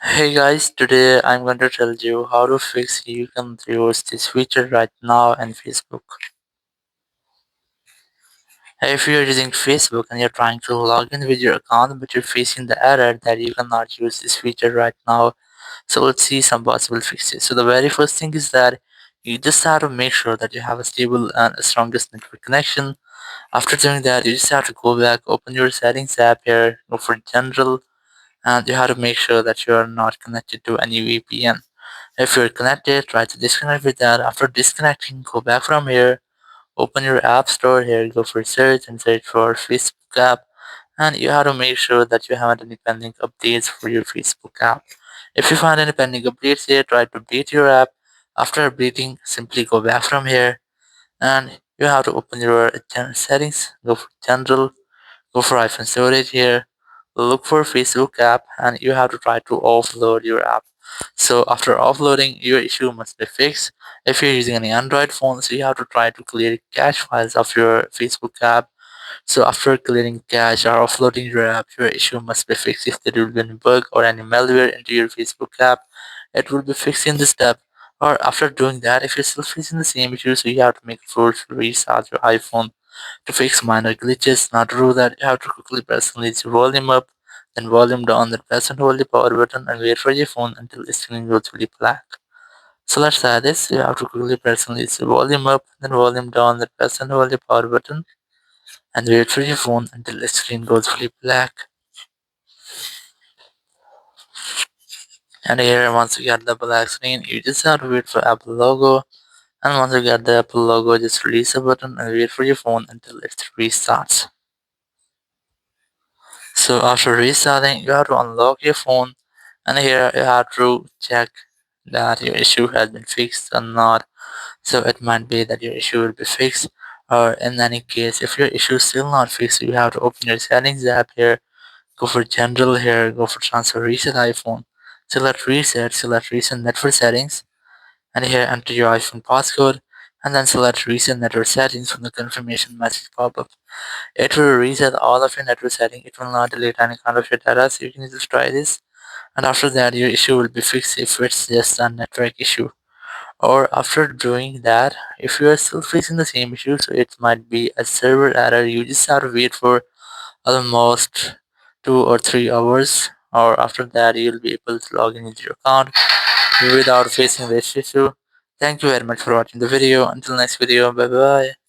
Hey guys, today I'm going to tell you how to fix you can use this feature right now in Facebook. Hey, if you're using Facebook and you're trying to log in with your account but you're facing the error that you cannot use this feature right now, so let's see some possible fixes. So the very first thing is that you just have to make sure that you have a stable and strongest network connection. After doing that, you just have to go back, open your settings app here, go for general, and you have to make sure that you are not connected to any VPN. If you're connected, try to disconnect with that. After disconnecting, go back from here, open your app store here, go for search and search for Facebook app. And you have to make sure that you haven't any pending updates for your Facebook app. If you find any pending updates here, try to update your app. After updating, simply go back from here and you have to open your settings, go for general, go for iPhone storage here, look for Facebook app, and you have to try to offload your app. So after offloading, your issue must be fixed. If you're using any Android phone, so you have to try to clear cache files of your Facebook app. So after clearing cache or offloading your app, your issue must be fixed. If there will be any bug or any malware into your Facebook app, it will be fixed in this step. Or after doing that, if you're still facing the same issue, so you have to make a force restart your iPhone to fix minor glitches. Now to do that, you have to quickly press the volume up, then volume down, then press and hold the power button and wait for your phone until the screen goes fully black. So let's try this. You have to quickly press and volume up, then volume down, then press and hold the power button and wait for your phone until the screen goes fully black. And here, once you get the black screen, you just have to wait for Apple logo. And once you get the Apple logo, just release the button and wait for your phone until it restarts. So after restarting, you have to unlock your phone, and here you have to check that your issue has been fixed or not. So it might be that your issue will be fixed, or in any case, if your issue is still not fixed, you have to open your settings app here, go for general here, go for transfer reset iPhone, select reset network settings, and here enter your iPhone passcode, and then select reset network settings from the confirmation message pop-up. It will reset all of your network settings. It will not delete any kind of your data, so you can just try this. And after that, your issue will be fixed if it's just a network issue. Or after doing that, if you are still facing the same issue, so it might be a server error, you just have to wait for almost 2 or 3 hours. Or after that, you'll be able to log in into your account without facing this issue. Thank you very much for watching the video. Until next video, bye bye.